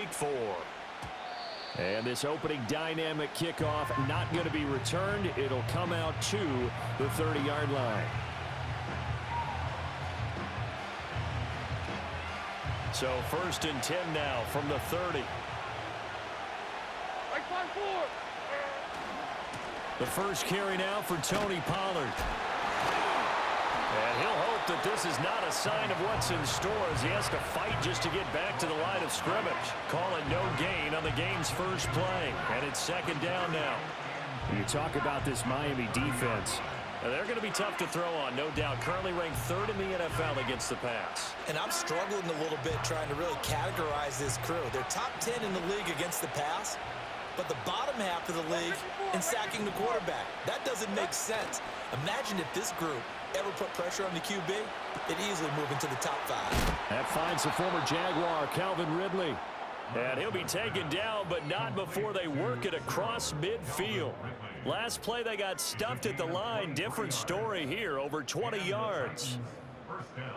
week 4. And this opening dynamic kickoff not going to be returned. It'll come out to the 30-yard line. So 1st and 10 now from the 30. The first carry now for Tony Pollard. And he'll hope that this is not a sign of what's in store as he has to fight just to get back to the line of scrimmage. Call it no gain on the game's first play. And it's 2nd down now. You talk about this Miami defense. They're going to be tough to throw on, no doubt. Currently ranked 3rd in the NFL against the pass. And I'm struggling a little bit trying to really categorize this crew. They're top 10 in the league against the pass, but the bottom half of the league in sacking the quarterback. That doesn't make sense. Imagine if this group ever put pressure on the QB, it'd easily move into the top 5. That finds the former Jaguar, Calvin Ridley. And he'll be taken down, but not before they work it across midfield. Last play, they got stuffed at the line. Different story here, over 20 yards. First down.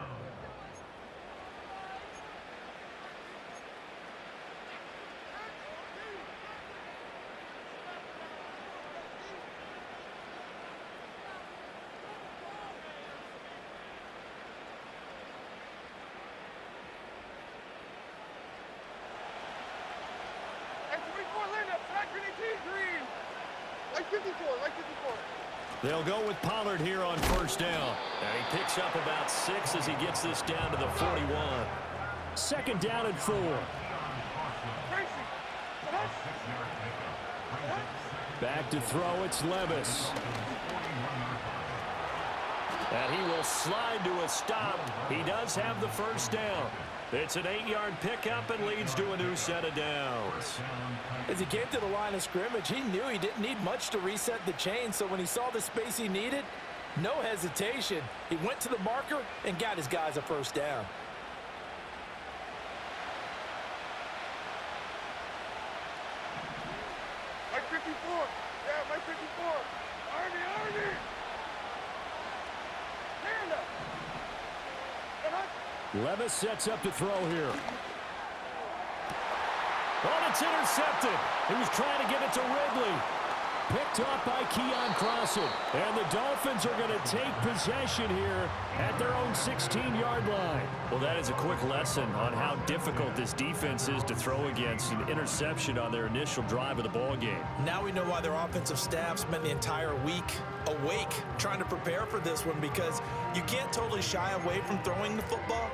They'll go with Pollard here on 1st down. And he picks up about 6 as he gets this down to the 41. 2nd down and 4. Back to throw, it's Levis. And he will slide to a stop. He does have the 1st down. It's an 8-yard pickup and leads to a new set of downs. As he came to the line of scrimmage, he knew he didn't need much to reset the chain, so when he saw the space he needed, no hesitation. He went to the marker and got his guys a 1st down. Mike 54. Yeah, Mike 54. Army. Stand up. Levis sets up to throw here. Oh, it's intercepted. He was trying to get it to Ridley. Picked off by Keon Crossen. And the Dolphins are going to take possession here at their own 16-yard line. Well, that is a quick lesson on how difficult this defense is to throw against. An interception on their initial drive of the ball game. Now we know why their offensive staff spent the entire week awake trying to prepare for this one, because you can't totally shy away from throwing the football.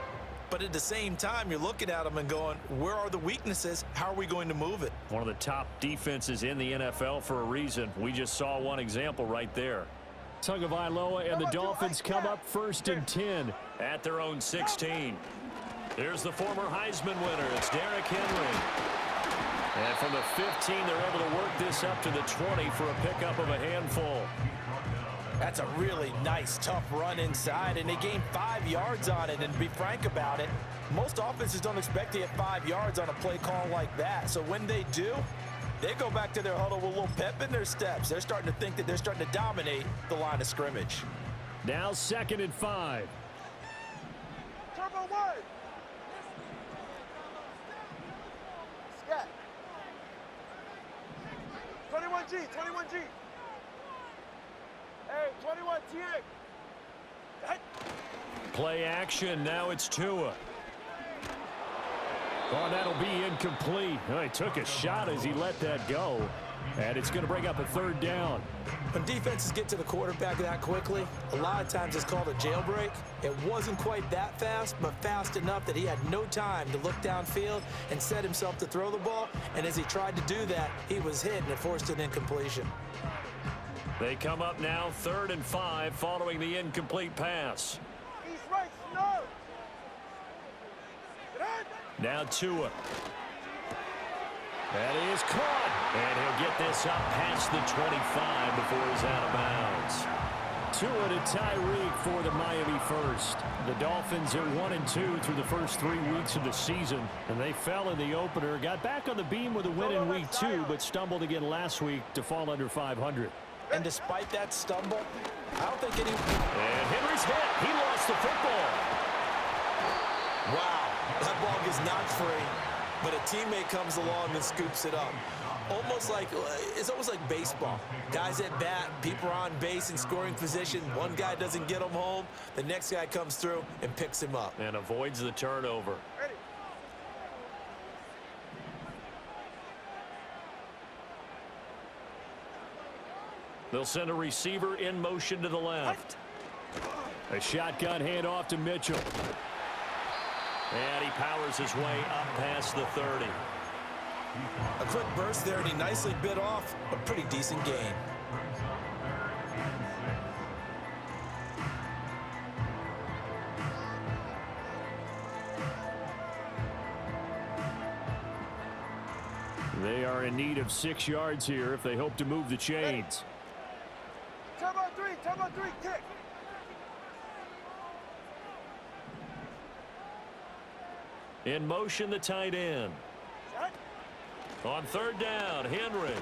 But at the same time, you're looking at them and going, where are the weaknesses? How are we going to move it? One of the top defenses in the NFL for a reason. We just saw one example right there. Tagovailoa and the Dolphins come up 1st and 10 at their own 16. Here's the former Heisman winner. It's Derrick Henry. And from the 15, they're able to work this up to the 20 for a pickup of a handful. That's a really nice, tough run inside, and they gained 5 yards on it. And to be frank about it, most offenses don't expect to get 5 yards on a play call like that. So when they do, they go back to their huddle with a little pep in their steps. They're starting to think that they're starting to dominate the line of scrimmage. Now 2nd and 5. Turbo 1. Scat. 21G. 21G. Hey, 21 TA. Play action. Now it's Tua. Oh, that'll be incomplete. Oh, he took a shot as he let that go. And it's going to bring up a 3rd down. When defenses get to the quarterback that quickly, a lot of times it's called a jailbreak. It wasn't quite that fast, but fast enough that he had no time to look downfield and set himself to throw the ball. And as he tried to do that, he was hit and it forced an incompletion. They come up now 3rd and 5 following the incomplete pass. He's right, snow. Now Tua. That is caught. And he'll get this up past the 25 before he's out of bounds. Tua to Tyreek for the Miami first. The Dolphins are 1-2 through the first 3 weeks of the season. And they fell in the opener. Got back on the beam with a win in week 2, but stumbled again last week to fall under 500. And despite that stumble, I don't think any... And Henry's hit. He lost the football. Wow, that ball gets knocked free. but a teammate comes along and scoops it up. It's almost like baseball. Guys at bat, people are on base in scoring position. One guy doesn't get him home. The next guy comes through and picks him up. And avoids the turnover. Ready. They'll send a receiver in motion to the left. A shotgun handoff to Mitchell. And he powers his way up past the 30. A quick burst there, and he nicely bit off a pretty decent gain. They are in need of 6 yards here if they hope to move the chains. Time on three, kick. In motion, the tight end. On third down, Henry.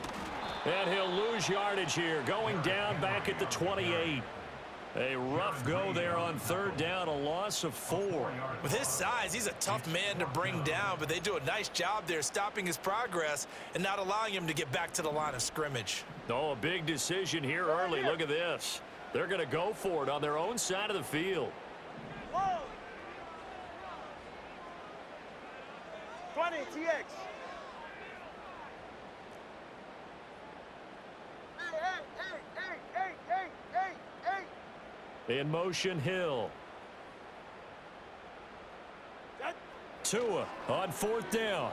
And he'll lose yardage here, going down back at the 28. A rough go there on third down, a loss of 4. With his size, he's a tough man to bring down, but they do a nice job there stopping his progress and not allowing him to get back to the line of scrimmage. Oh, a big decision here early. Look at this. They're going to go for it on their own side of the field. Whoa. 20, TX. Hey. In motion, Hill. Tua on fourth down.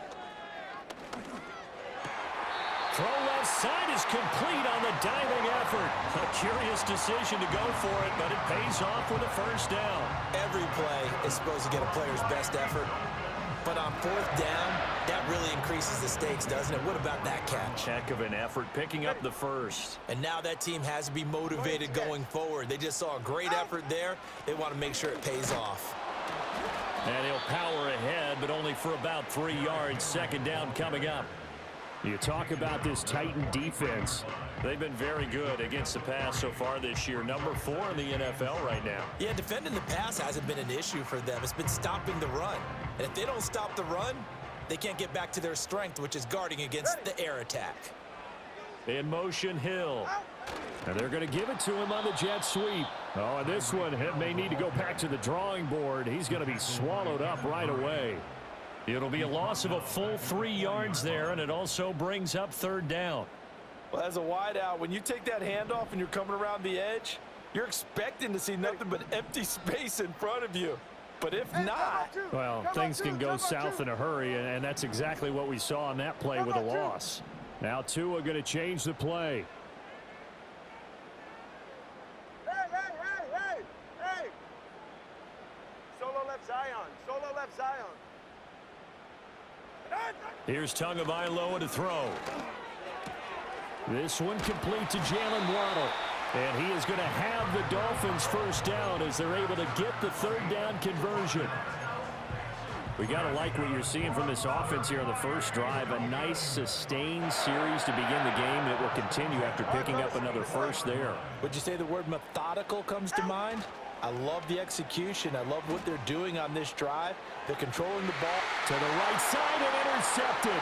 Throw left side is complete on the diving effort. A curious decision to go for it, but it pays off with a first down. Every play is supposed to get a player's best effort, but on fourth down, that really increases the stakes, doesn't it? What about that catch? Heck of an effort picking up the first. And now that team has to be motivated going forward. They just saw a great effort there. They want to make sure it pays off. And he'll power ahead, but only for about 3 yards. Second down coming up. You talk about this Titan defense. They've been very good against the pass so far this year. Number 4 in the NFL right now. Yeah, defending the pass hasn't been an issue for them. It's been stopping the run. And if they don't stop the run, they can't get back to their strength, which is guarding against the air attack. In motion, Hill. And they're going to give it to him on the jet sweep. Oh, and this one may need to go back to the drawing board. He's going to be swallowed up right away. It'll be a loss of a full 3 yards there, and it also brings up third down. Well, as a wideout, when you take that handoff and you're coming around the edge, you're expecting to see nothing but empty space in front of you. But if not, well, things can go south in a hurry, and that's exactly what we saw on that play with a loss. Now Tua going to change the play. Hey. Solo left Zion. Here's Tagovailoa to throw. This one complete to Jalen Waddle. And he is going to have the Dolphins first down as they're able to get the third down conversion. We got to like what you're seeing from this offense here on the first drive. A nice sustained series to begin the game that will continue after picking up another first there. Would you say the word methodical comes to mind? I love the execution. I love what they're doing on this drive. They're controlling the ball. To the right side and intercepted.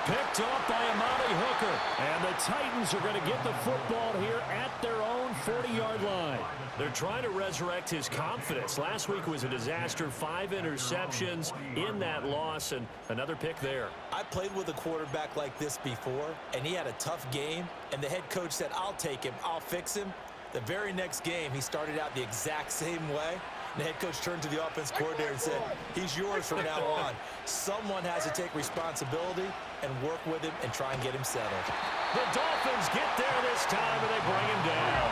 Picked off by Amani Hooker. And the Titans are going to get the football here at their own 40-yard line. They're trying to resurrect his confidence. Last week was a disaster. 5 interceptions in that loss, and another pick there. I played with a quarterback like this before, and he had a tough game, and the head coach said, I'll take him, I'll fix him. The very next game, he started out the exact same way. The head coach turned to the offense coordinator and said, he's yours from now on. Someone has to take responsibility and work with him and try and get him settled. The Dolphins get there this time, and they bring him down.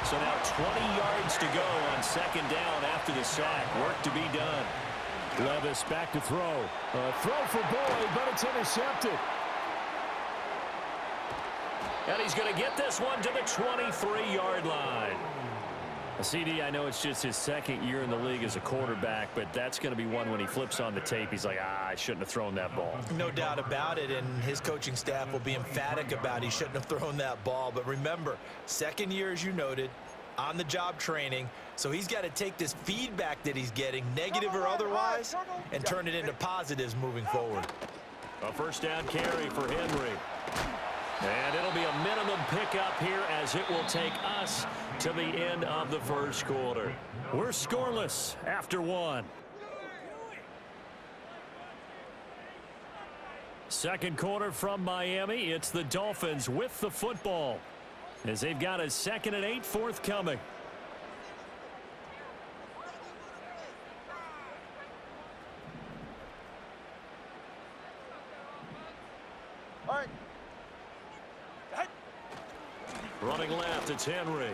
So now 20 yards to go on second down after the sack. Work to be done. Levis back to throw. A throw for Boyd, but it's intercepted. And he's going to get this one to the 23-yard line. CD, I know it's just his second year in the league as a quarterback, but that's going to be one when he flips on the tape. He's like, I shouldn't have thrown that ball. No doubt about it, and his coaching staff will be emphatic about he shouldn't have thrown that ball. But remember, second year, as you noted, on-the-job training, So he's got to take this feedback that he's getting, negative or otherwise, and turn it into positives moving forward. A first down carry for Henry. And it'll be a minimum pickup here as it will take us to the end of the first quarter. We're scoreless after one. Second quarter from Miami. It's the Dolphins with the football as they've got a 2nd and 8 forthcoming. All right. Running left, it's Henry.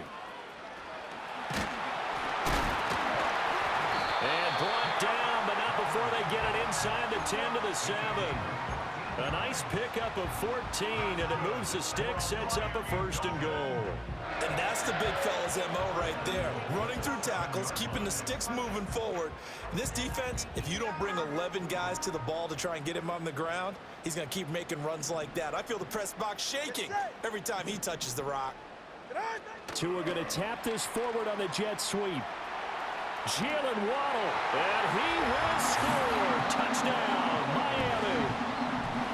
And brought down, but not before they get it inside the 10 to the 7. A nice pickup of 14, and it moves the stick, sets up a 1st and goal. And that's the big fella's MO right there. Running through tackles, keeping the sticks moving forward. This defense, if you don't bring 11 guys to the ball to try and get him on the ground, he's going to keep making runs like that. I feel the press box shaking every time he touches the rock. Tua going to tap this forward on the jet sweep. Jalen Waddle, and he will score. Touchdown, Miami.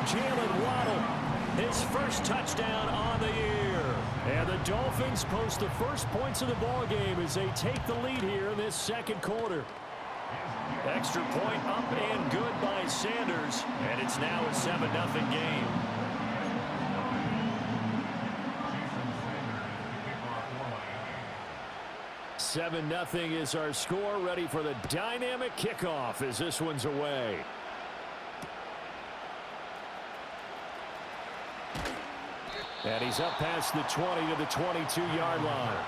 Jalen Waddle, his first touchdown on the year. And the Dolphins post the first points of the ball game as they take the lead here in this second quarter. Extra point up and good by Sanders, and it's now a 7-0 game. 7-0 is our score, ready for the dynamic kickoff as this one's away. And he's up past the 20 to the 22-yard line.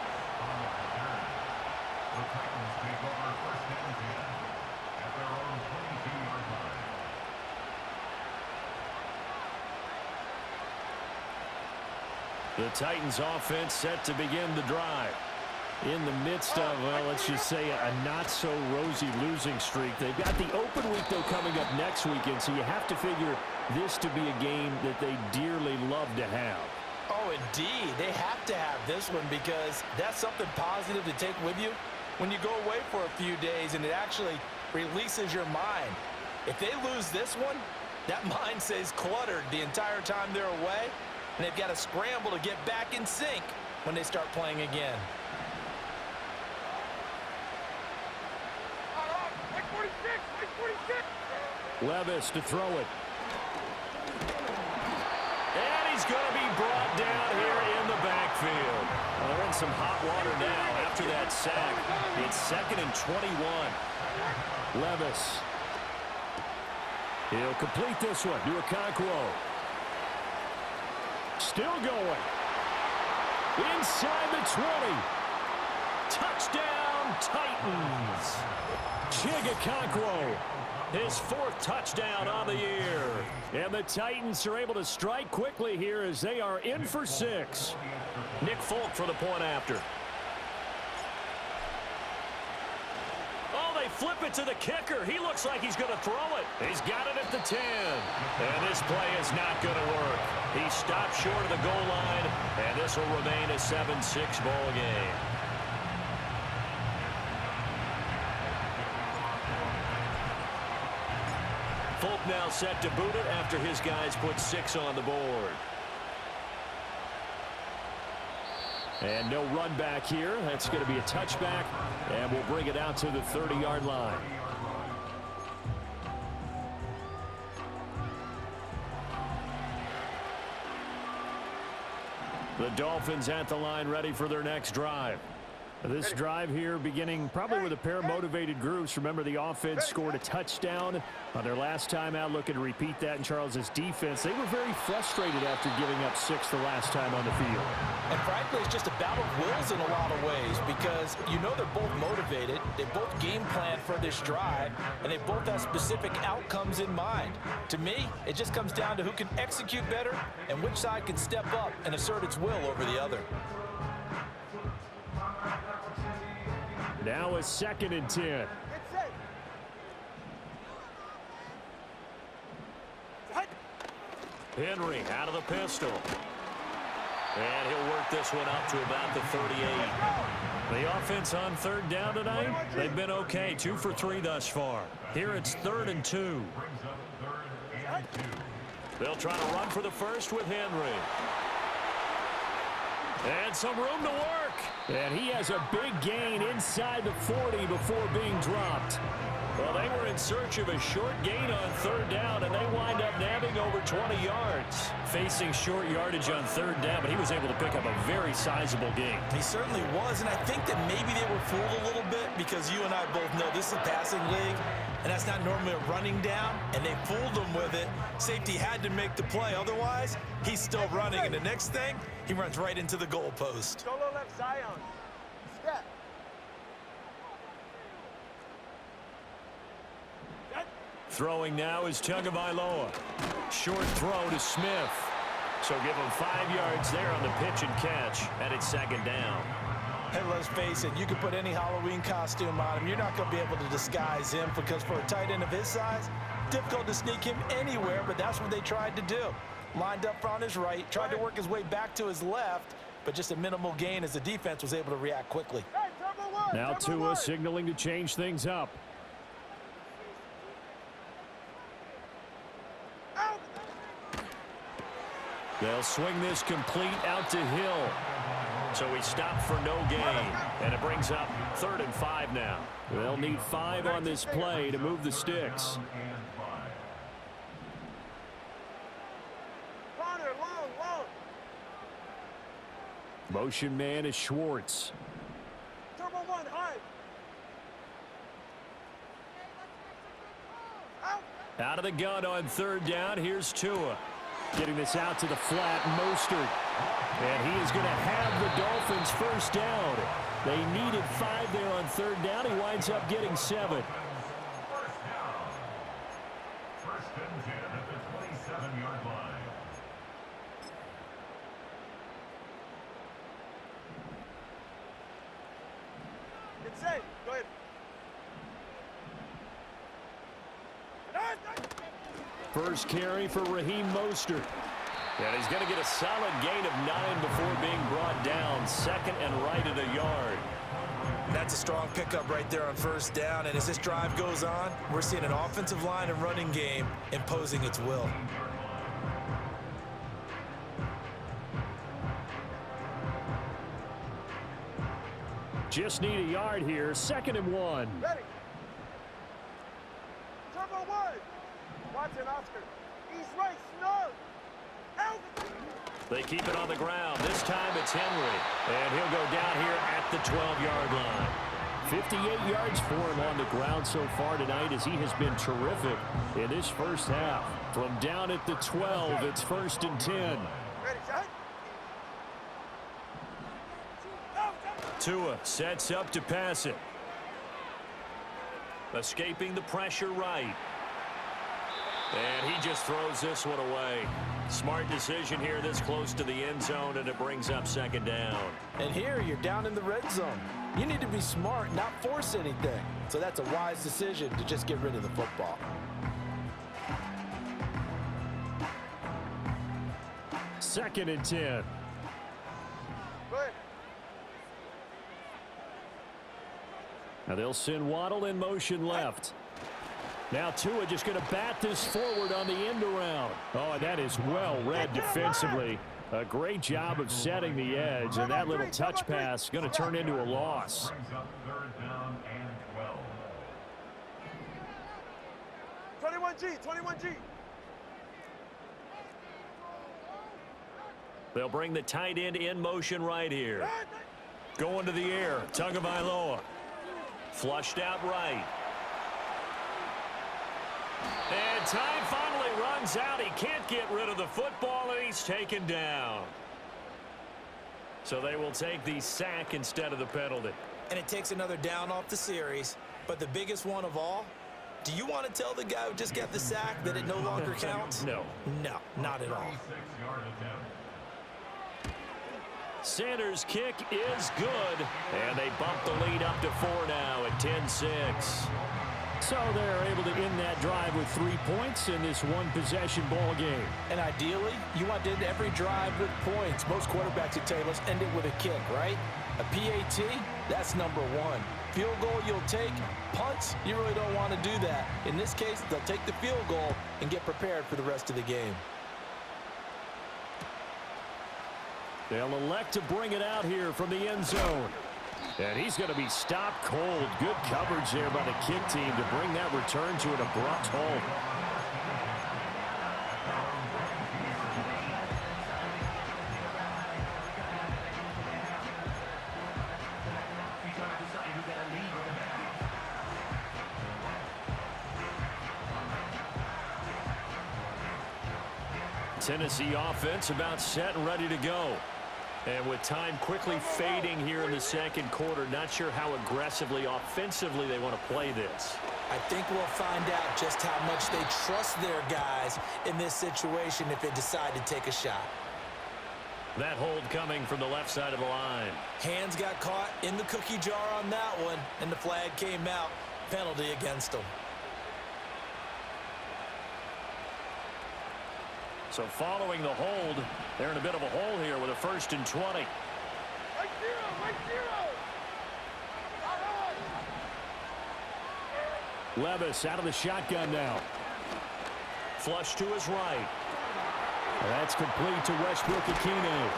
The Titans offense set to begin the drive. In the midst of, well, let's just say a not-so-rosy losing streak. They've got the open week, though, coming up next weekend, so you have to figure this to be a game that they dearly love to have. Oh, indeed. They have to have this one because that's something positive to take with you when you go away for a few days, and it actually releases your mind. If they lose this one, that mind stays cluttered the entire time they're away, and they've got to scramble to get back in sync when they start playing again. Levis to throw it. And he's going to be brought down here in the backfield. Well, they're in some hot water now after that sack. It's 2nd and 21. Levis. He'll complete this one to Okonkwo. Still going. Inside the 20. Touchdown, Titans. Okonkwo. His 4th touchdown on the year. And the Titans are able to strike quickly here as they are in for 6. Nick Folk for the point after. Oh, they flip it to the kicker. He looks like he's going to throw it. He's got it at the 10. And this play is not going to work. He stopped short of the goal line, and this will remain a 7-6 ball game. Folk now set to boot it after his guys put 6 on the board. And no run back here. That's going to be a touchback, and we'll bring it out to the 30-yard line. The Dolphins at the line ready for their next drive. This drive here beginning probably with a pair of motivated groups. Remember, the offense scored a touchdown on their last time out. Looking to repeat that in Charles's defense. They were very frustrated after giving up 6 the last time on the field. And frankly, it's just a battle of wills in a lot of ways because you know they're both motivated. They both game plan for this drive, and they both have specific outcomes in mind. To me, it just comes down to who can execute better and which side can step up and assert its will over the other. Now a 2nd and 10. Henry out of the pistol. And he'll work this one up to about the 38. The offense on third down tonight, they've been okay. 2 for 3 thus far. Here it's 3rd and 2. They'll try to run for the first with Henry. And some room to work. And he has a big gain inside the 40 before being dropped. Well, they were in search of a short gain on third down, and they wind up nabbing over 20 yards. Facing short yardage on third down, but he was able to pick up a very sizable gain. He certainly was, and I think that maybe they were fooled a little bit because you and I both know this is a passing league, and that's not normally a running down, and they fooled him with it. Safety had to make the play. Otherwise, he's still running, and the next thing, he runs right into the goalpost. Solo left Zion. Step. Throwing now is Tagovailoa. Short throw to Smith. So give him 5 yards there on the pitch and catch, and it's 2nd down. Hey, let's face it, you can put any Halloween costume on him. You're not going to be able to disguise him because for a tight end of his size, difficult to sneak him anywhere, but that's what they tried to do. Lined up on his right, tried to work his way back to his left, but just a minimal gain as the defense was able to react quickly. Now Tua signaling to change things up. They'll swing this complete out to Hill. So he stopped for no gain. And it brings up 3rd and 5 now. They'll need 5 on this play to move the sticks. Motion man is Schwartz. Turbo 1, high. Out of the gun on third down. Here's Tua. Getting this out to the flat, Mostert. And he is going to have the Dolphins first down. They needed 5 there on third down. He winds up getting 7. First down. 1st and 10 at the 27-yard line. It's safe. Go ahead. First carry for Raheem Mostert. And he's going to get a solid gain of 9 before being brought down. 2nd and right at a yard. That's a strong pickup right there on first down, and as this drive goes on, we're seeing an offensive line and running game imposing its will. Just need a yard here. 2nd and 1. Ready. Turbo 1. Watson, Oscar. East right, snug. Out. They keep it on the ground. This time it's Henry. And he'll go down here at the 12-yard line. 58 yards for him on the ground so far tonight as he has been terrific in this first half. From down at the 12, it's 1st and 10. Ready, shot. Tua sets up to pass it. Escaping the pressure right. And he just throws this one away. Smart decision here this close to the end zone, and it brings up 2nd down. And here you're down in the red zone. You need to be smart, not force anything. So that's a wise decision to just get rid of the football. 2nd and 10. Go ahead. Now they'll send Waddle in motion left. Now Tua just going to bat this forward on the end around. Oh, and that is well read defensively. A great job of setting the edge, and that little touch pass going to turn into a loss. Brings up 3rd down and 12. 21G. They'll bring the tight end in motion right here. Going to the air, Tagovailoa. Flushed out right. And time finally runs out. He can't get rid of the football, and he's taken down. So they will take the sack instead of the penalty. And it takes another down off the series. But the biggest one of all, do you want to tell the guy who just got the sack that it no longer counts? No. No, not at all. 36-yard attempt. Sanders' kick is good, and they bump the lead up to 4 now at 10-6. So they're able to end that drive with 3 points in this one-possession ball game. And ideally, you want to end every drive with points. Most quarterbacks would tell you, let's end it with a kick, right? A PAT, that's number one. Field goal you'll take. Punts, you really don't want to do that. In this case, they'll take the field goal and get prepared for the rest of the game. They'll elect to bring it out here from the end zone. And he's going to be stopped cold. Good coverage there by the kick team to bring that return to an abrupt halt. Tennessee offense about set and ready to go. And with time quickly fading here in the second quarter, not sure how aggressively, offensively they want to play this. I think we'll find out just how much they trust their guys in this situation if they decide to take a shot. That hold coming from the left side of the line. Hands got caught in the cookie jar on that one, and the flag came out. Penalty against them. So following the hold, they're in a bit of a hole here with a 1st and 20. Right zero. Levis out of the shotgun now. Flush to his right. That's complete to Westbrook-Ikhine.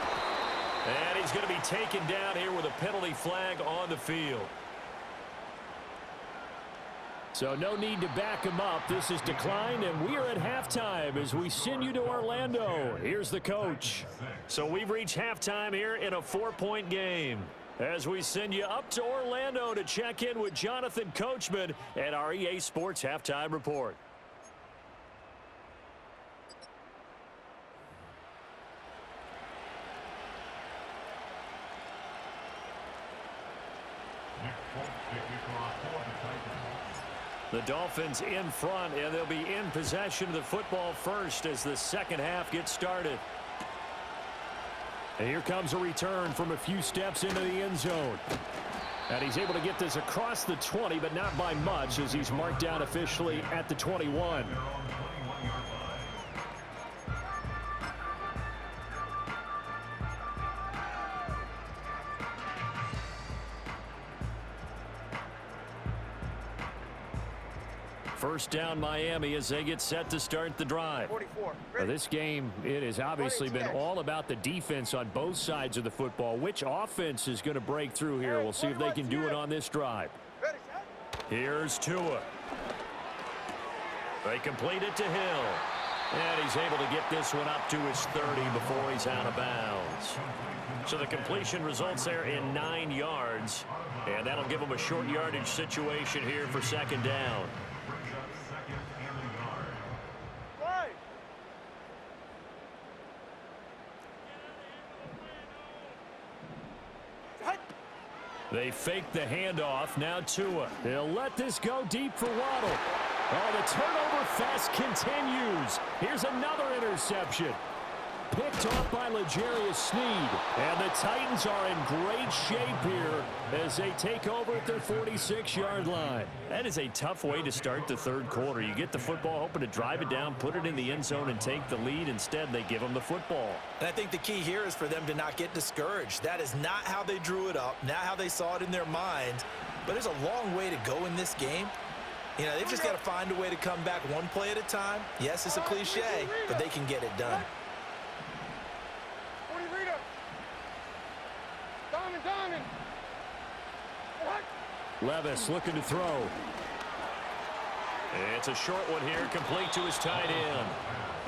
And he's going to be taken down here with a penalty flag on the field. So no need to back him up. This is declined, and we are at halftime as we send you to Orlando. Here's the coach. So we've reached halftime here in a 4-point game as we send you up to Orlando to check in with Jonathan Coachman at our EA Sports Halftime Report. The Dolphins in front, and they'll be in possession of the football first as the second half gets started. And here comes a return from a few steps into the end zone. And he's able to get this across the 20, but not by much as he's marked down officially at the 21. First down Miami as they get set to start the drive. 44. This game, it has obviously been all about the defense on both sides of the football. Which offense is going to break through here? We'll see if they can do it on this drive. Here's Tua. They complete it to Hill. And he's able to get this one up to his 30 before he's out of bounds. So the completion results there in 9 yards. And that'll give them a short yardage situation here for second down. They fake the handoff. Now Tua. They'll let this go deep for Waddle. Oh, the turnover fest continues. Here's another interception. Picked off by L'Jarius Sneed. And the Titans are in great shape here as they take over at their 46-yard line. That is a tough way to start the third quarter. You get the football, hoping to drive it down, put it in the end zone, and take the lead. Instead, they give them the football. And I think the key here is for them to not get discouraged. That is not how they drew it up, not how they saw it in their minds. But there's a long way to go in this game. You know, they've just got to find a way to come back one play at a time. Yes, it's a cliche, but they can get it done. Levis looking to throw. It's a short one here, complete to his tight end.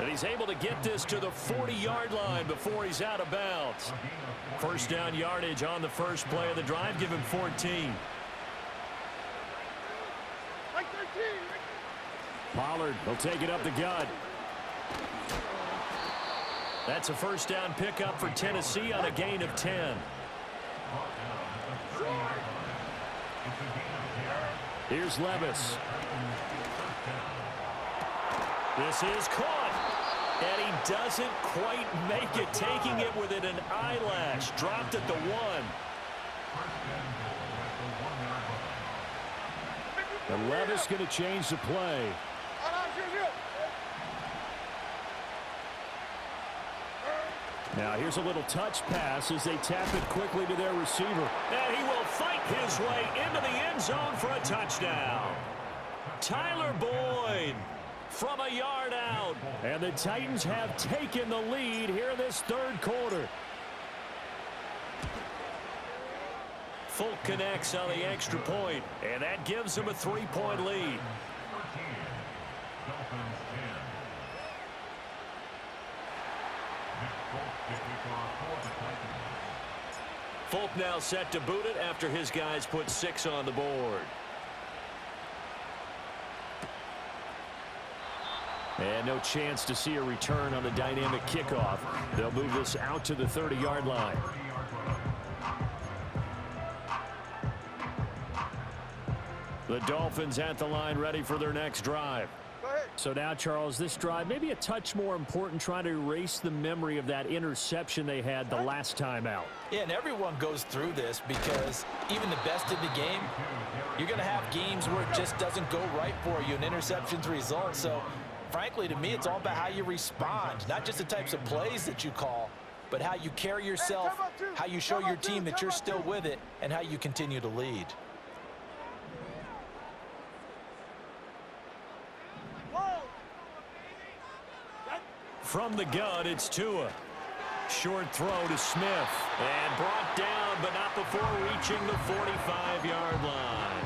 And he's able to get this to the 40-yard line before he's out of bounds. First down yardage on the first play of the drive, give him 14. Pollard will take it up the gut. That's a first down pickup for Tennessee on a gain of 10. Here's Levis. This is caught. And he doesn't quite make it, taking it within an eyelash. Dropped at the 1. And Levis going to change the play. Now here's a little touch pass as they tap it quickly to their receiver. And he will fight his way into the end zone for a touchdown. Tyler Boyd from a yard out. And the Titans have taken the lead here in this third quarter. Folk connects on the extra point, and that gives them a 3-point lead. Folk now set to boot it after his guys put 6 on the board. And no chance to see a return on the dynamic kickoff. They'll move this out to the 30-yard line. The Dolphins at the line ready for their next drive. So now, Charles, this drive maybe a touch more important, trying to erase the memory of that interception they had the last time out. Yeah, and everyone goes through this because even the best in the game, you're going to have games where it just doesn't go right for you, and interceptions result. So, frankly, to me, it's all about how you respond, not just the types of plays that you call, but how you carry yourself, how you show your team that you're still with it, and how you continue to lead. From the gun, it's Tua. Short throw to Smith. And brought down, but not before reaching the 45-yard line.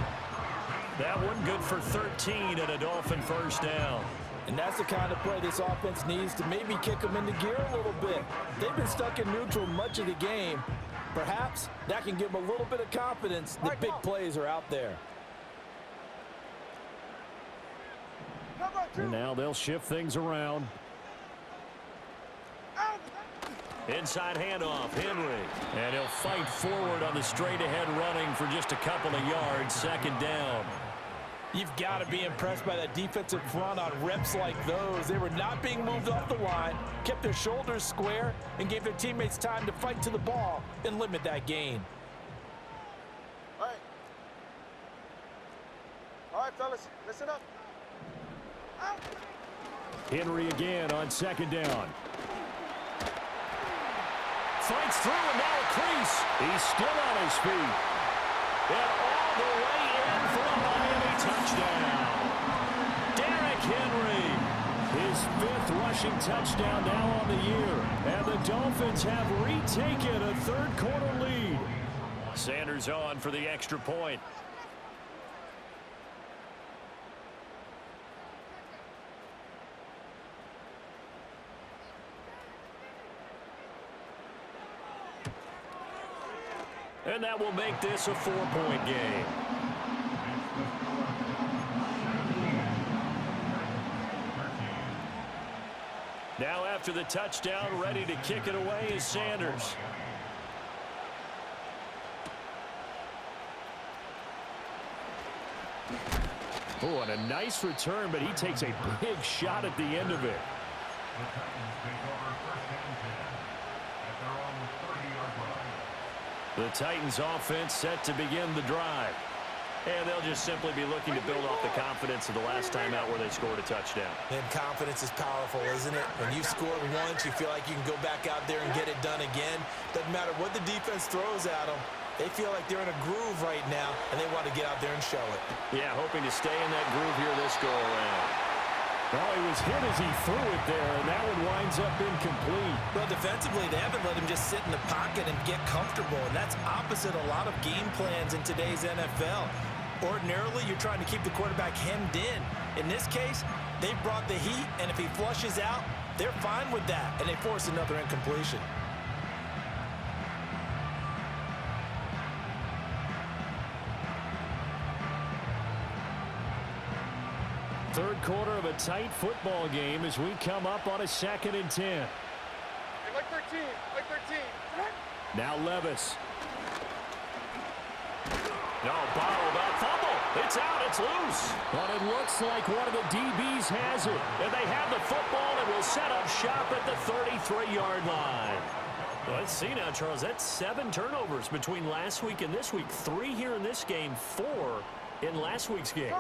That one good for 13 and a Dolphin first down. And that's the kind of play this offense needs to maybe kick them into gear a little bit. They've been stuck in neutral much of the game. Perhaps that can give them a little bit of confidence that big plays are out there. And now they'll shift things around. Inside handoff, Henry. And he'll fight forward on the straight-ahead running for just a couple of yards, second down. You've got to be impressed by that defensive front on reps like those. They were not being moved off the line, kept their shoulders square, and gave their teammates time to fight to the ball and limit that gain. All right, fellas, listen up. Henry again on second down. Fights through and now a crease. He's still on his feet. And all the way in for a Miami touchdown. Derrick Henry, his 5th rushing touchdown now on the year. And the Dolphins have retaken a third quarter lead. Sanders on for the extra point. And that will make this a 4-point game. Now after the touchdown, ready to kick it away is Sanders. Oh, and a nice return, but he takes a big shot at the end of it. The Titans offense set to begin the drive. And they'll just simply be looking to build off the confidence of the last time out where they scored a touchdown. And confidence is powerful, isn't it? When you score once, you feel like you can go back out there and get it done again. Doesn't matter what the defense throws at them. They feel like they're in a groove right now, and they want to get out there and show it. Yeah, hoping to stay in that groove here this go-around. Well, he was hit as he threw it there, and that one winds up incomplete. Well, defensively, they haven't let him just sit in the pocket and get comfortable, and that's opposite a lot of game plans in today's NFL. Ordinarily, you're trying to keep the quarterback hemmed in. In this case, they brought the heat, and if he flushes out, they're fine with that, and they force another incompletion. Third quarter of a tight football game as we come up on a 2nd and 10. Hey, like 13, like 13. Now Levis. No, bottled up fumble. It's out, it's loose. But it looks like one of the DBs has it. And they have the football and will set up shop at the 33-yard line. Well, let's see now, Charles. That's 7 turnovers between last week and this week. 3 here in this game, 4 in last week's game.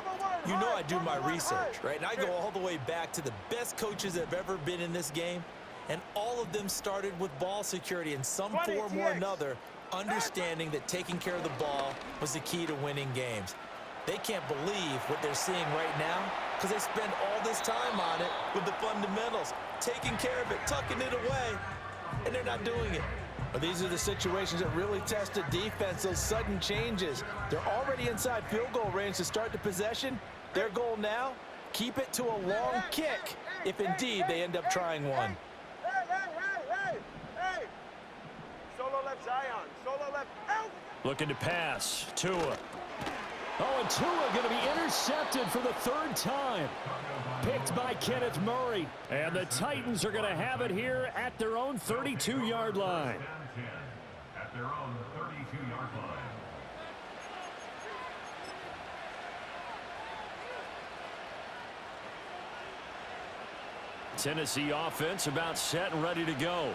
You know I do my research, right? And I go all the way back to the best coaches that have ever been in this game, and all of them started with ball security in some form or another, understanding that taking care of the ball was the key to winning games. They can't believe what they're seeing right now because they spend all this time on it with the fundamentals, taking care of it, tucking it away, and they're not doing it. Well, these are the situations that really test the defense, those sudden changes. They're already inside field goal range to start the possession. Their goal now, keep it to a long kick if indeed they end up trying one. Hey! Solo left Zion. Solo left out. Looking to pass. Tua. Oh, and Tua going to be intercepted for the third time. Picked by Kenneth Murray. And the Titans are going to have it here at their own 32-yard line. At their own 32-yard line. Tennessee offense about set and ready to go.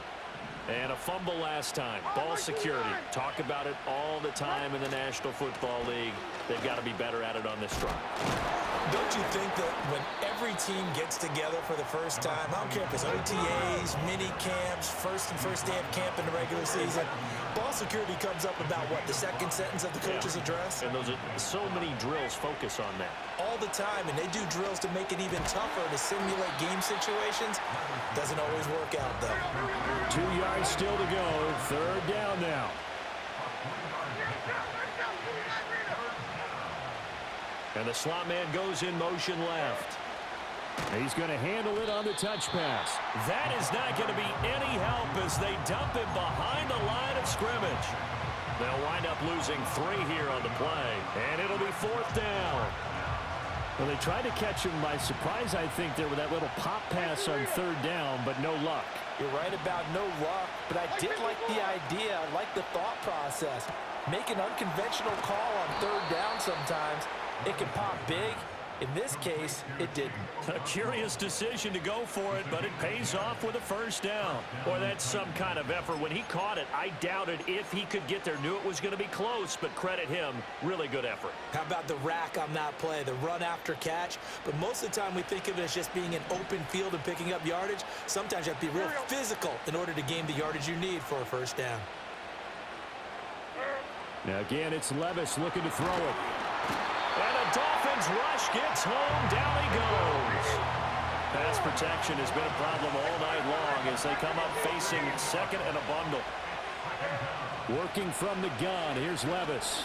And a fumble last time. Ball security. Talk about it all the time in the National Football League. They've got to be better at it on this drive. Don't you think that when every team gets together for the first time, I don't care if it's OTAs, mini camps, first day of camp in the regular season, ball security comes up about what, the second sentence of the coach's address? And those are so many drills focus on that. All the time, and they do drills to make it even tougher to simulate game situations. Doesn't always work out, though. 2 yards still to go. Third down now. And the slot man goes in motion left. He's going to handle it on the touch pass. That is not going to be any help as they dump him behind the line of scrimmage. They'll wind up losing 3 here on the play, and it'll be fourth down. Well, they tried to catch him by surprise, I think, there with that little pop pass on third down, but no luck. You're right about no luck, but I did like the idea. I like the thought process. Make an unconventional call on third down sometimes. It can pop big. In this case, it didn't. A curious decision to go for it, but it pays off with a first down. Boy, that's some kind of effort. When he caught it, I doubted if he could get there. Knew it was going to be close, but credit him. Really good effort. How about the rack on that play, the run after catch? But most of the time we think of it as just being an open field and picking up yardage. Sometimes you have to be real physical in order to gain the yardage you need for a first down. Now again, it's Levis looking to throw it. And a Dolphins rush gets home. Down he goes. Pass protection has been a problem all night long as they come up facing second and a bundle. Working from the gun. Here's Levis.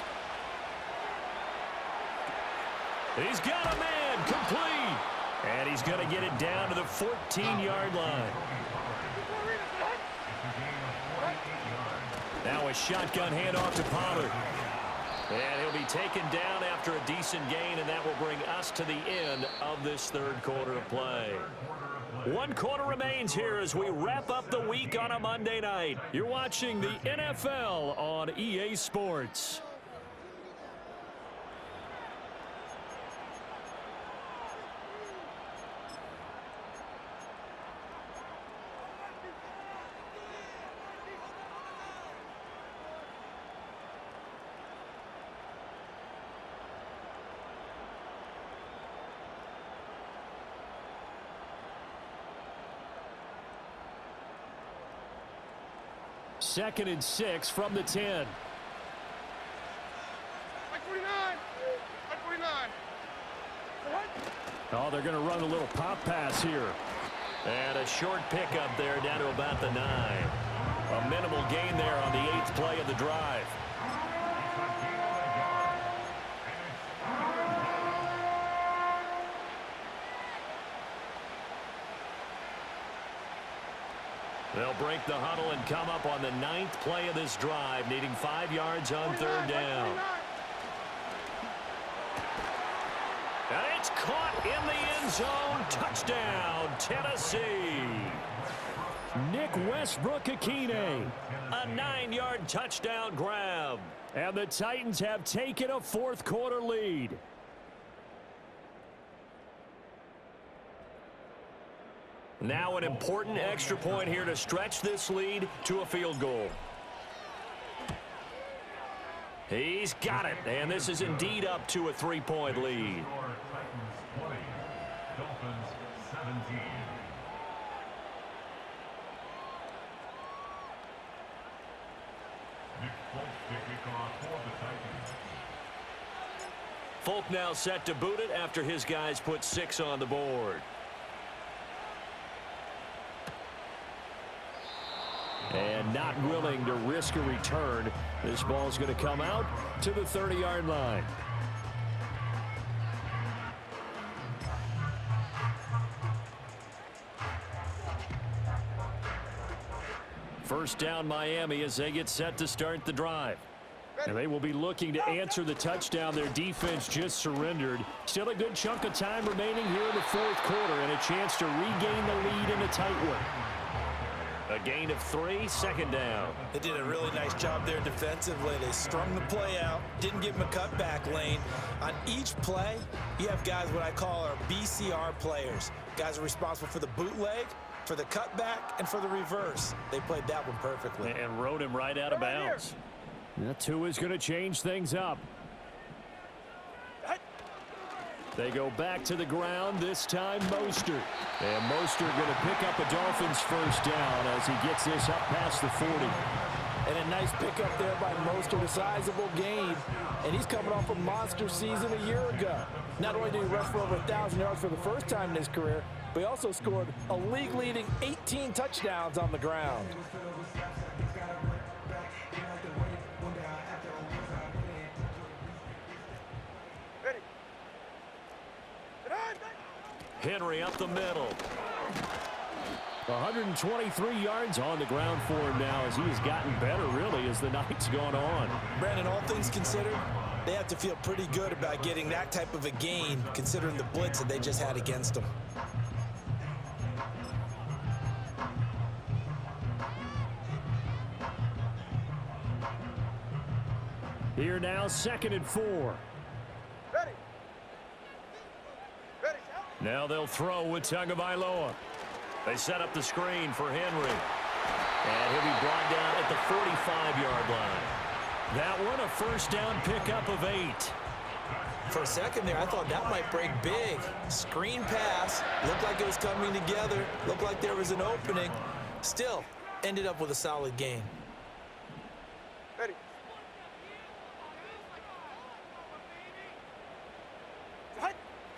He's got a man complete. And he's going to get it down to the 14-yard line. Now a shotgun handoff to Pollard. And he'll be taken down after a decent gain, and that will bring us to the end of this third quarter of play. 1 quarter remains here as we wrap up the week on a Monday night. You're watching the NFL on EA Sports. Second and 6 from the 10. Oh, they're going to run a little pop pass here. And a short pickup there down to about the 9. A minimal gain there on the 8th play of the drive. They'll break the huddle and come up on the 9th play of this drive, needing 5 yards on third down. And it's caught in the end zone. Touchdown, Tennessee. Nick Westbrook-Akine. A 9-yard touchdown grab. And the Titans have taken a fourth quarter lead. Now an important extra point here to stretch this lead to a field goal. He's got it, and this is indeed up to a 3-point lead. Score Titans 20, Dolphins 17. Nick Folk to kick off for the Titans. Folk now set to boot it after his guys put 6 on the board. And not willing to risk a return. This ball's going to come out to the 30-yard line. First down Miami as they get set to start the drive. And they will be looking to answer the touchdown their defense just surrendered. Still a good chunk of time remaining here in the fourth quarter and a chance to regain the lead in a tight one. A gain of 3, second down. They did a really nice job there defensively. They strung the play out, didn't give him a cutback lane. On each play, you have guys what I call our BCR players. Guys are responsible for the bootleg, for the cutback, and for the reverse. They played that one perfectly. And rode him right out of bounds. That two is going to change things up. They go back to the ground, this time Mostert. And Mostert going to pick up a Dolphins first down as he gets this up past the 40. And a nice pickup there by Mostert, a sizable gain. And he's coming off a monster season a year ago. Not only did he rush for over 1,000 yards for the first time in his career, but he also scored a league-leading 18 touchdowns on the ground. Henry up the middle. 123 yards on the ground for him now as he has gotten better, really, as the night's gone on. Brandon, all things considered, they have to feel pretty good about getting that type of a gain, considering the blitz that they just had against them. Here now, 2nd and 4. Now they'll throw with Tagovailoa. They set up the screen for Henry. And he'll be brought down at the 45-yard line. That one, a first down pickup of 8. For a second there, I thought that might break big. Screen pass, looked like it was coming together, looked like there was an opening. Still, ended up with a solid gain.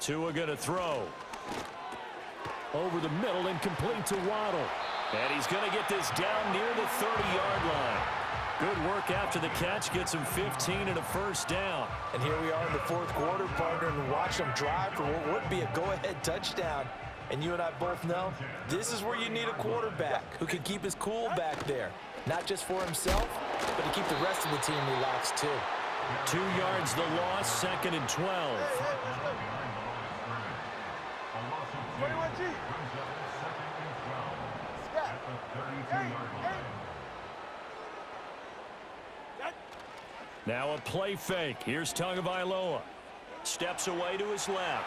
Tua going to throw. Over the middle and complete to Waddle. And he's going to get this down near the 30-yard line. Good work after the catch. Gets him 15 and a first down. And here we are in the fourth quarter, partner, and watch them drive for what would be a go-ahead touchdown. And you and I both know this is where you need a quarterback who can keep his cool back there. Not just for himself, but to keep the rest of the team relaxed too. 2 yards the loss, 2nd and 12. 21G. Now a play fake. Here's Tagovailoa. Steps away to his left.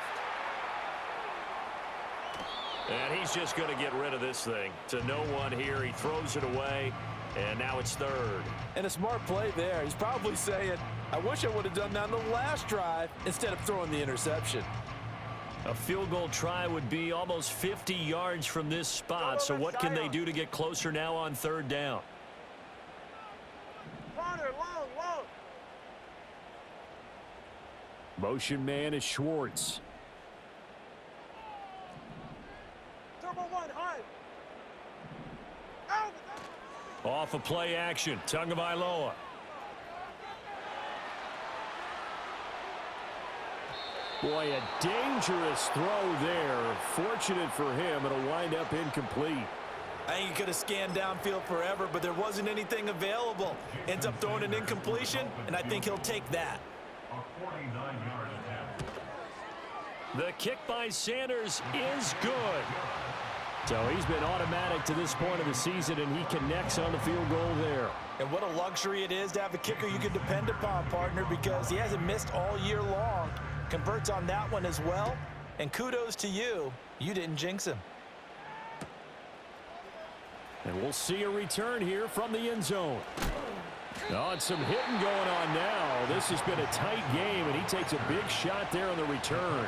And he's just going to get rid of this thing. To no one here. He throws it away. And now it's 3rd. And a smart play there. He's probably saying, I wish I would have done that on the last drive instead of throwing the interception. A field goal try would be almost 50 yards from this spot. So what can they do to get closer now on 3rd down? Corner, long. Motion man is Schwartz. Turbo 1, high. Out. Off a play action. Tagovailoa. Boy, a dangerous throw there. Fortunate for him, it'll wind up incomplete. I think he could have scanned downfield forever, but there wasn't anything available. Ends up throwing an incompletion, and I think he'll take that. A 49-yard attempt. The kick by Sanders is good. So he's been automatic to this point of the season, and he connects on the field goal there. And what a luxury it is to have a kicker you can depend upon, partner, because he hasn't missed all year long. Converts on that one as well. And kudos to you. You didn't jinx him. And we'll see a return here from the end zone. Oh, and some hitting going on now. This has been a tight game, and he takes a big shot there on the return.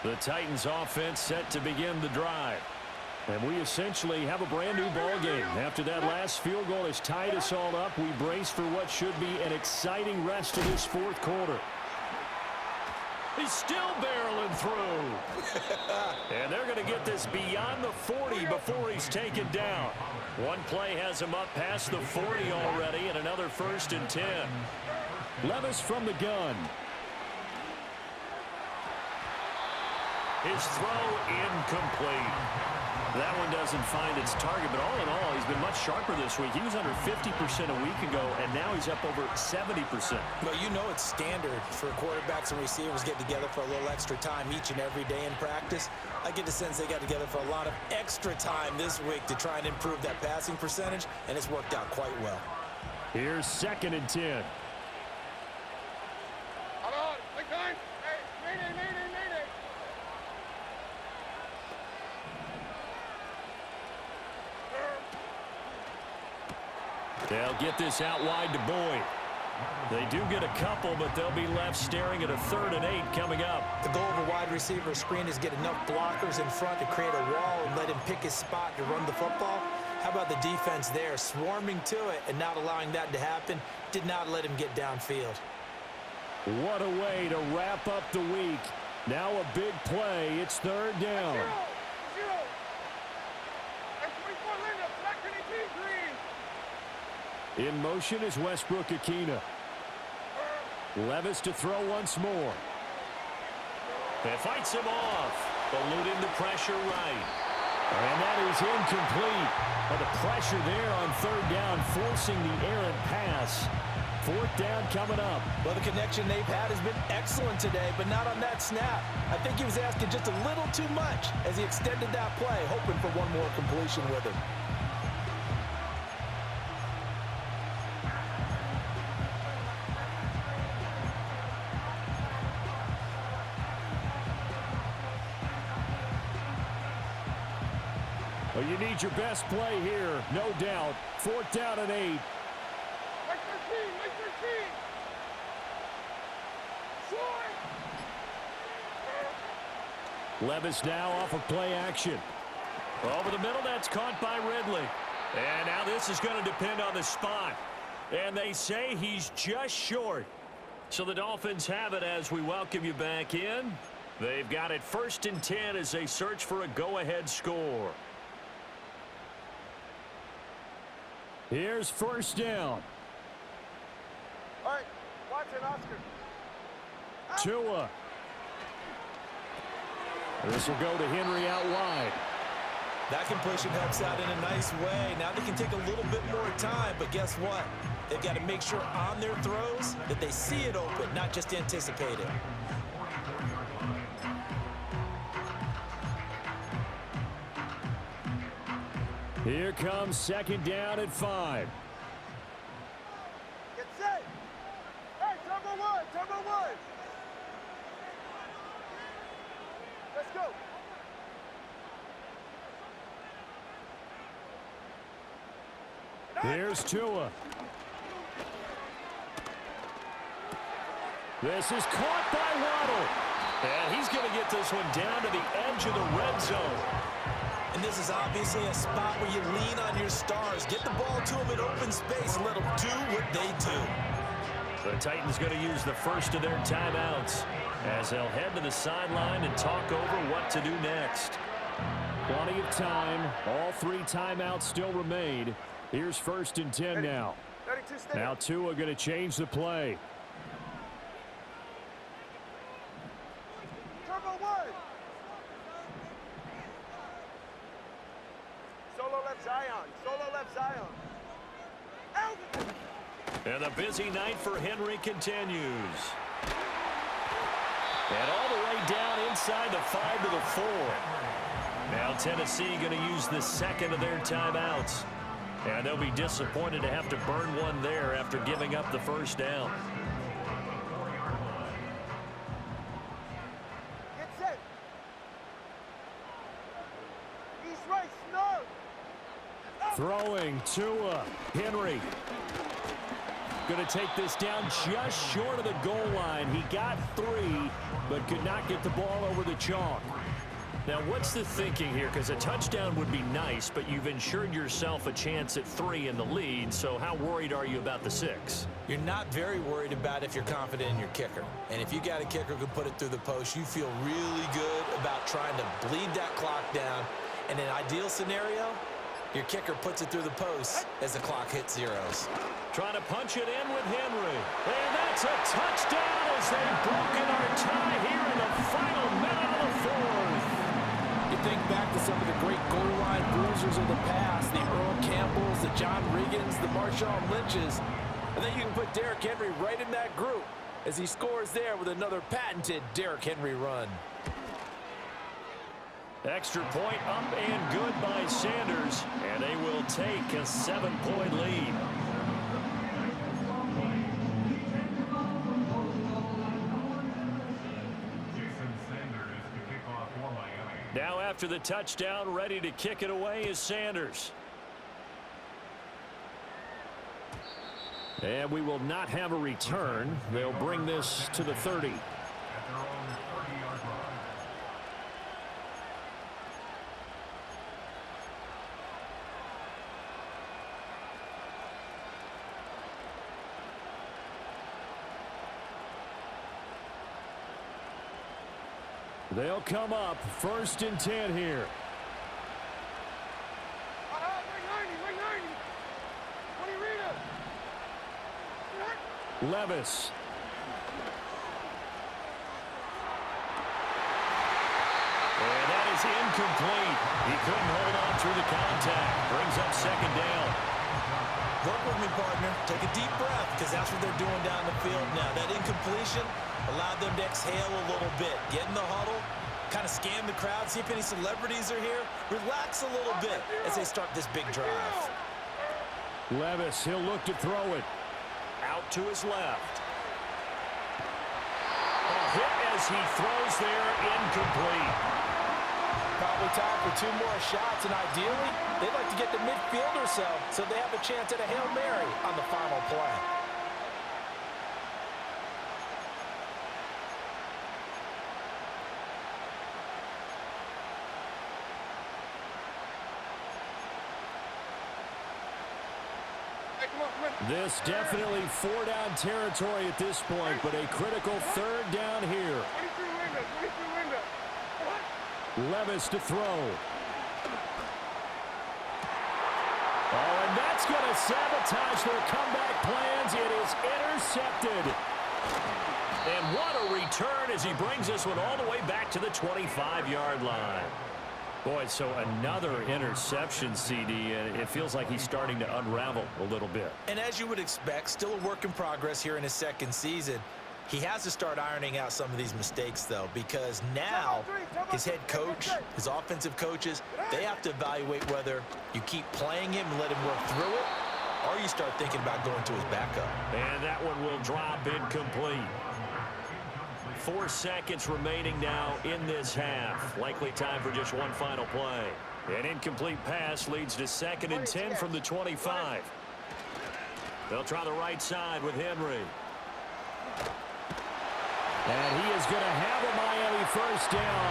The Titans offense set to begin the drive. And we essentially have a brand new ball game. After that last field goal has tied us all up, we brace for what should be an exciting rest of this fourth quarter. He's still barreling through. And they're going to get this beyond the 40 before he's taken down. One play has him up past the 40 already, and another 1st and 10. Levis from the gun. His throw incomplete. That one doesn't find its target, but all in all, he's been much sharper this week. He was under 50% a week ago, and now he's up over 70%. But you know it's standard for quarterbacks and receivers get together for a little extra time each and every day in practice. I get the sense they got together for a lot of extra time this week to try and improve that passing percentage, and it's worked out quite well. Here's 2nd and 10. Hold on. Big time. Hey, mayday. They'll get this out wide to Boyd. They do get a couple, but they'll be left staring at a 3rd and 8 coming up. The goal of a wide receiver screen is get enough blockers in front to create a wall and let him pick his spot to run the football. How about the defense there, swarming to it and not allowing that to happen? Did not let him get downfield. What a way to wrap up the week. Now a big play. It's 3rd down. Zero. And 24 Linda, black 22 green. In motion is Westbrook-Akina. Levis to throw once more. It fights him off. Eluding the pressure right. And that is incomplete. But the pressure there on 3rd down, forcing the errant pass. 4th down coming up. Well, the connection they've had has been excellent today, but not on that snap. I think he was asking just a little too much as he extended that play, hoping for one more completion with him. Well, you need your best play here, no doubt. 4th down and 8. Make 13. Short. Levis now off of play action. Over the middle, that's caught by Ridley. And now this is going to depend on the spot. And they say he's just short. So the Dolphins have it as we welcome you back in. They've got it 1st and 10 as they search for a go-ahead score. Here's 1st down. All right, Watson, Oscar. Tua. This will go to Henry out wide. That completion helps out in a nice way. Now they can take a little bit more time, but guess what? They've got to make sure on their throws that they see it open, not just anticipate it. Here comes 2nd down at 5. Get set. Hey, turbo one. Let's go. Here's Tua. This is caught by Waddle. And he's going to get this one down to the edge of the red zone. And this is obviously a spot where you lean on your stars. Get the ball to them in open space and let them do what they do. The Titans going to use the first of their timeouts as they'll head to the sideline and talk over what to do next. Plenty of time. All 3 timeouts still remain. Here's 1st and 10 now. 32 stay. Now Tua going to change the play. Turbo one. Solo left Zion. Elvin. And the busy night for Henry continues. And all the way down inside the 5 to the 4. Now Tennessee going to use the 2nd of their timeouts. And they'll be disappointed to have to burn one there after giving up the 1st down. Get set. Throwing Tua. Henry. Going to take this down just short of the goal line. He got 3, but could not get the ball over the chalk. Now, what's the thinking here? Because a touchdown would be nice, but you've ensured yourself a chance at 3 in the lead, so how worried are you about the 6? You're not very worried about if you're confident in your kicker. And if you got a kicker who can put it through the post, you feel really good about trying to bleed that clock down. In an ideal scenario, your kicker puts it through the post as the clock hits zeros. Trying to punch it in with Henry. And that's a touchdown as they've broken our tie here in the final minute of the 4th. You think back to some of the great goal line bruisers of the past, the Earl Campbells, the John Riggins, the Marshawn Lynches. I think you can put Derrick Henry right in that group as he scores there with another patented Derrick Henry run. Extra point up and good by Sanders, and they will take a 7-point lead. Now after the touchdown, ready to kick it away is Sanders. And we will not have a return. They'll bring this to the 30. They'll come up 1st and 10 here. Levis. And that is incomplete. He couldn't hold on through the contact. Brings up 2nd down. Work with me, partner. Take a deep breath, because that's what they're doing down the field now. That incompletion allowed them to exhale a little bit. Get in the huddle, kind of scan the crowd, see if any celebrities are here. Relax a little bit as they start this big drive. Levis, he'll look to throw it. Out to his left. A hit as he throws there, incomplete. Probably time for 2 more shots, and ideally, they'd like to get to midfield or so they have a chance at a Hail Mary on the final play. This definitely 4-down territory at this point, but a critical 3rd down here. Levis to throw. Oh, and that's going to sabotage their comeback plans. It is intercepted. And what a return as he brings this one all the way back to the 25-yard line. Boy, so another interception, CD, and it feels like he's starting to unravel a little bit. And as you would expect, still a work in progress here in his 2nd season. He has to start ironing out some of these mistakes, though, because now his head coach, his offensive coaches, they have to evaluate whether you keep playing him and let him work through it, or you start thinking about going to his backup. And that one will drop incomplete. 4 seconds remaining now in this half. Likely time for just one final play. An incomplete pass leads to 2nd and 10 from the 25. They'll try the right side with Henry. And he is going to have a Miami 1st down.